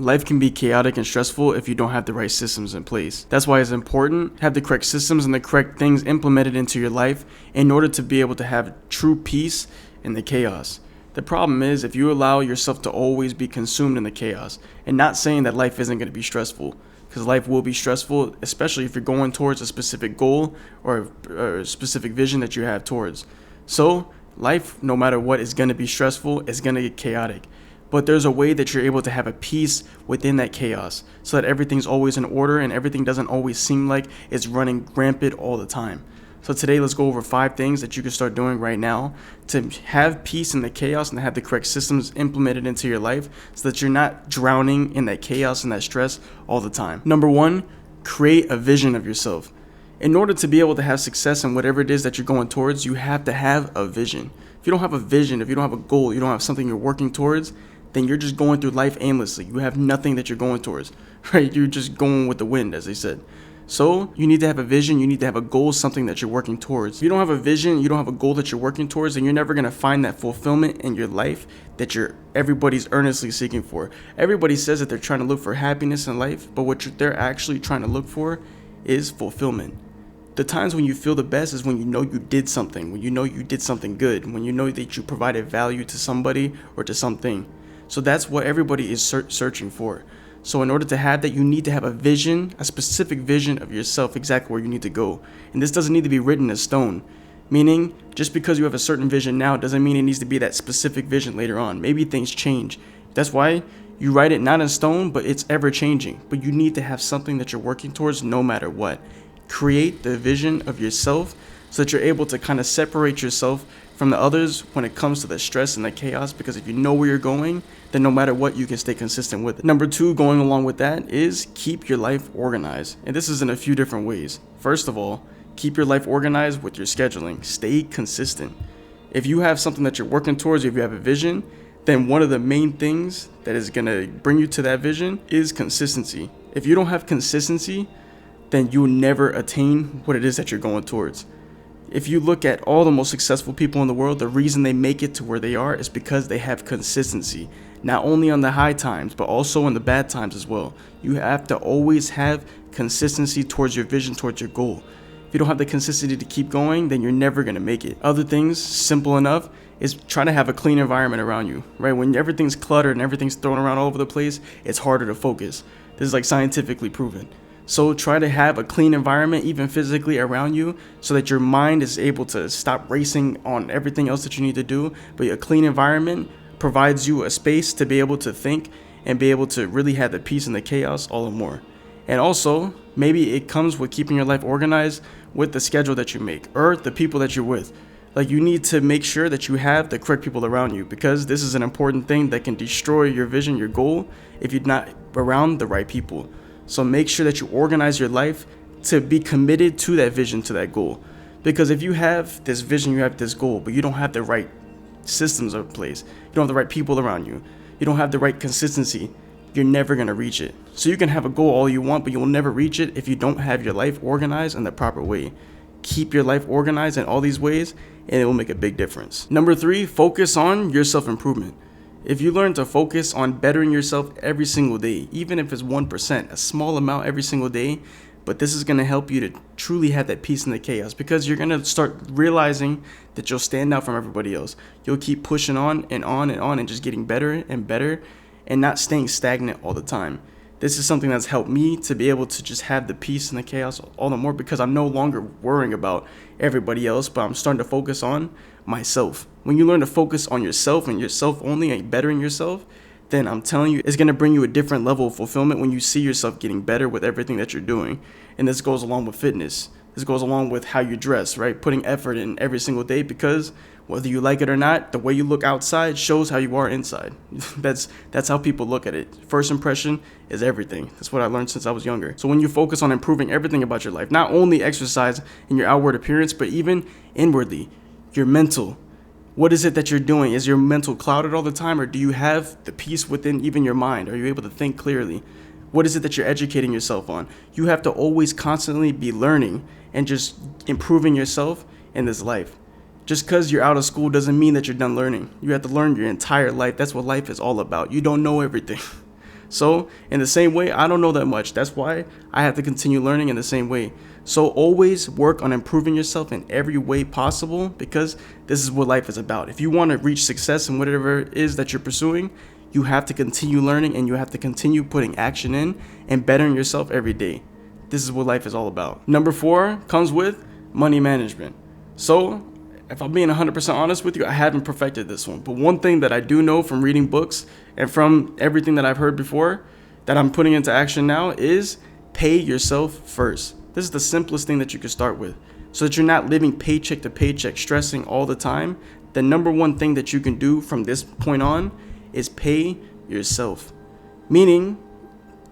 Life can be chaotic and stressful if you don't have the right systems in place. That's why it's important to have the correct systems and the correct things implemented into your life in order to be able to have true peace in the chaos. The problem is if you allow yourself to always be consumed in the chaos, and not saying that life isn't going to be stressful, because life will be stressful, especially if you're going towards a specific goal or a specific vision that you have towards. So life, no matter what, is going to be stressful, it's going to get chaotic. But there's a way that you're able to have a peace within that chaos so that everything's always in order and everything doesn't always seem like it's running rampant all the time. So today, let's go over 5 things that you can start doing right now to have peace in the chaos and have the correct systems implemented into your life so that you're not drowning in that chaos and that stress all the time. Number 1, create a vision of yourself. In order to be able to have success in whatever it is that you're going towards, you have to have a vision. If you don't have a vision, if you don't have a goal, you don't have something you're working towards, then you're just going through life aimlessly. You have nothing that you're going towards, right? You're just going with the wind, as they said. So you need to have a vision, you need to have a goal, something that you're working towards. If you don't have a vision, you don't have a goal that you're working towards, then you're never going to find that fulfillment in your life that everybody's earnestly seeking for. Everybody says that they're trying to look for happiness in life, but what they're actually trying to look for is fulfillment. The times when you feel the best is when you know you did something, when you know you did something good, when you know that you provided value to somebody or to something. So that's what everybody is searching for. So in order to have that, you need to have a vision, a specific vision of yourself, exactly where you need to go. And this doesn't need to be written in stone. Meaning, just because you have a certain vision now doesn't mean it needs to be that specific vision later on. Maybe things change. That's why you write it not in stone, but it's ever changing. But you need to have something that you're working towards no matter what. Create the vision of yourself so that you're able to kind of separate yourself from the others when it comes to the stress and the chaos, because if you know where you're going, then no matter what, you can stay consistent with it. Number 2, going along with that, is keep your life organized. And this is in a few different ways. First of all, keep your life organized with your scheduling. Stay consistent. If you have something that you're working towards, if you have a vision, then one of the main things that is going to bring you to that vision is consistency. If you don't have consistency, then you will never attain what it is that you're going towards. If you look at all the most successful people in the world, the reason they make it to where they are is because they have consistency. Not only on the high times, but also in the bad times as well. You have to always have consistency towards your vision, towards your goal. If you don't have the consistency to keep going, then you're never going to make it. Other things, simple enough, is try to have a clean environment around you, right? When everything's cluttered and everything's thrown around all over the place, it's harder to focus. This is like scientifically proven. So try to have a clean environment, even physically around you, so that your mind is able to stop racing on everything else that you need to do. But a clean environment provides you a space to be able to think and be able to really have the peace and the chaos all the more. And also, maybe it comes with keeping your life organized with the schedule that you make or the people that you're with. Like, you need to make sure that you have the correct people around you, because this is an important thing that can destroy your vision, your goal, if you're not around the right people. So make sure that you organize your life to be committed to that vision, to that goal. Because if you have this vision, you have this goal, but you don't have the right systems in place, you don't have the right people around you, you don't have the right consistency, you're never going to reach it. So you can have a goal all you want, but you will never reach it if you don't have your life organized in the proper way. Keep your life organized in all these ways, and it will make a big difference. Number 3, focus on your self-improvement. If you learn to focus on bettering yourself every single day, even if it's 1%, a small amount every single day, but this is going to help you to truly have that peace in the chaos, because you're going to start realizing that you'll stand out from everybody else. You'll keep pushing on and on and on and just getting better and better and not staying stagnant all the time. This is something that's helped me to be able to just have the peace and the chaos all the more, because I'm no longer worrying about everybody else, but I'm starting to focus on myself. When you learn to focus on yourself and yourself only and bettering yourself, then I'm telling you, it's going to bring you a different level of fulfillment when you see yourself getting better with everything that you're doing. And this goes along with fitness. This goes along with how you dress, right? Putting effort in every single day, because whether you like it or not, the way you look outside shows how you are inside. That's how people look at it. First impression is everything. That's what I learned since I was younger. So when you focus on improving everything about your life, not only exercise in your outward appearance, but even inwardly, your mental. What is it that you're doing? Is your mental clouded all the time, or do you have the peace within even your mind? Are you able to think clearly? What is it that you're educating yourself on? You have to always constantly be learning and just improving yourself in this life. Just because you're out of school doesn't mean that you're done learning. You have to learn your entire life. That's what life is all about. You don't know everything. So in the same way, I don't know that much. That's why I have to continue learning in the same way. So always work on improving yourself in every way possible, because this is what life is about. If you want to reach success in whatever it is that you're pursuing, you have to continue learning and you have to continue putting action in and bettering yourself every day. This is what life is all about. Number 4 comes with money management. So if I'm being 100% honest with you, I haven't perfected this one. But one thing that I do know from reading books and from everything that I've heard before that I'm putting into action now is pay yourself first. This is the simplest thing that you can start with, so that you're not living paycheck to paycheck, stressing all the time. The number one thing that you can do from this point on is pay yourself. Meaning,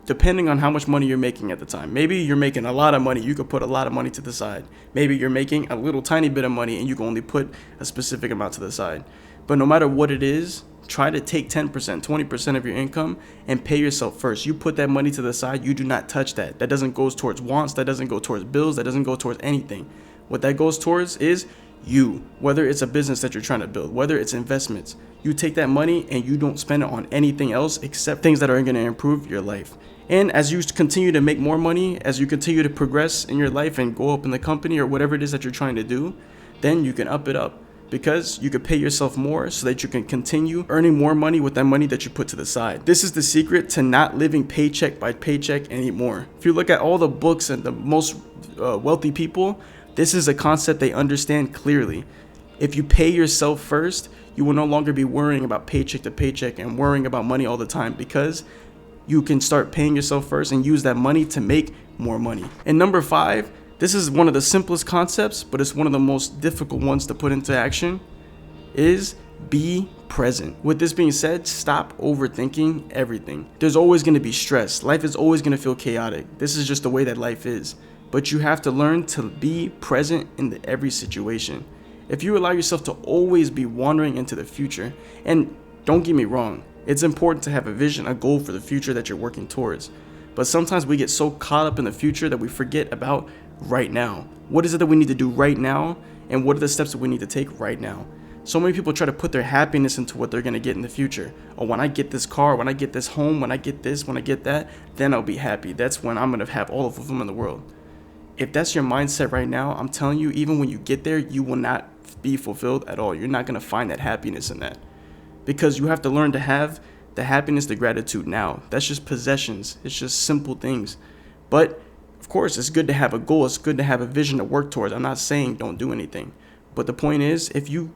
depending on how much money you're making at the time. Maybe you're making a lot of money, you could put a lot of money to the side. Maybe you're making a little tiny bit of money and you can only put a specific amount to the side. But no matter what it is, try to take 10%, 20% of your income and pay yourself first. You put that money to the side, you do not touch that. That doesn't go towards wants, that doesn't go towards bills, that doesn't go towards anything. What that goes towards is you, whether it's a business that you're trying to build, whether it's investments. You take that money and you don't spend it on anything else except things that are going to improve your life. And as you continue to make more money, as you continue to progress in your life and go up in the company or whatever it is that you're trying to do, then you can up it up, because you could pay yourself more so that you can continue earning more money with that money that you put to the side. This is the secret to not living paycheck by paycheck anymore. If you look at all the books and the most wealthy people, this is a concept they understand clearly. If you pay yourself first, you will no longer be worrying about paycheck to paycheck and worrying about money all the time, because you can start paying yourself first and use that money to make more money. And number 5, this is one of the simplest concepts, but it's one of the most difficult ones to put into action, is be present. With this being said, stop overthinking everything. There's always going to be stress. Life is always going to feel chaotic. This is just the way that life is. But you have to learn to be present in every situation. If you allow yourself to always be wandering into the future, and don't get me wrong, it's important to have a vision, a goal for the future that you're working towards. But sometimes we get so caught up in the future that we forget about right now. What is it that we need to do right now? And what are the steps that we need to take right now? So many people try to put their happiness into what they're going to get in the future. Oh, when I get this car, when I get this home, when I get this, when I get that, then I'll be happy. That's when I'm going to have all the fulfillment in the world. If that's your mindset right now, I'm telling you, even when you get there, you will not be fulfilled at all. You're not going to find that happiness in that. Because you have to learn to have the happiness, the gratitude now. That's just possessions. It's just simple things. But of course, it's good to have a goal. It's good to have a vision to work towards. I'm not saying don't do anything. But the point is, if you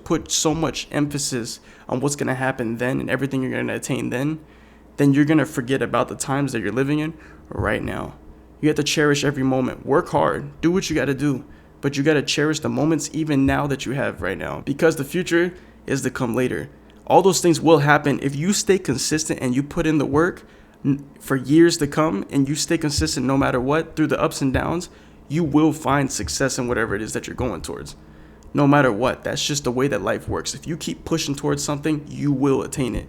put so much emphasis on what's going to happen then and everything you're going to attain then you're going to forget about the times that you're living in right now. You have to cherish every moment. Work hard. Do what you got to do. But you got to cherish the moments even now that you have right now. Because the future is to come later. All those things will happen if you stay consistent and you put in the work for years to come, and you stay consistent no matter what through the ups and downs. You will find success in whatever it is that you're going towards. No matter what, that's just the way that life works. If you keep pushing towards something, you will attain it.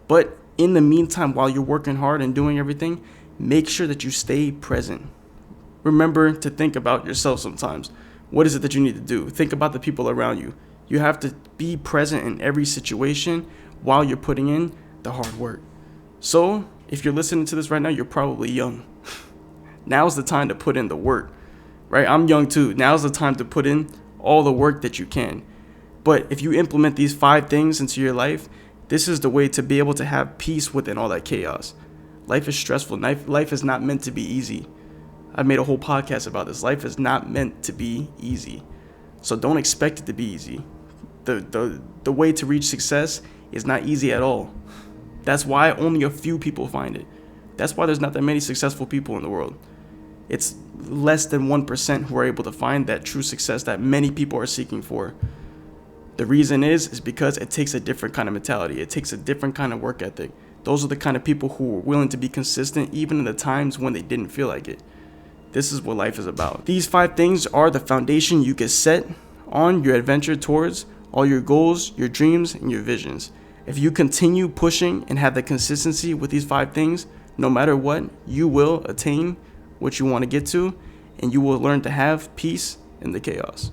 But in the meantime, while you're working hard and doing everything, make sure that you stay present. Remember to think about yourself sometimes. What is it that you need to do? Think about the people around you. You have to be present in every situation while you're putting in the hard work. So, if you're listening to this right now, you're probably young. Now's the time to put in the work, right? I'm young too. Now's the time to put in all the work that you can. But if you implement these 5 things into your life, this is the way to be able to have peace within all that chaos. Life is stressful. Life is not meant to be easy. I made a whole podcast about this. Life is not meant to be easy. So don't expect it to be easy. The way to reach success is not easy at all. That's why only a few people find it. That's why there's not that many successful people in the world. It's less than 1% who are able to find that true success that many people are seeking for. The reason is because it takes a different kind of mentality. It takes a different kind of work ethic. Those are the kind of people who are willing to be consistent even in the times when they didn't feel like it. This is what life is about. These 5 things are the foundation you can set on your adventure towards all your goals, your dreams, and your visions. If you continue pushing and have the consistency with these 5 things, no matter what, you will attain what you want to get to, and you will learn to have peace in the chaos.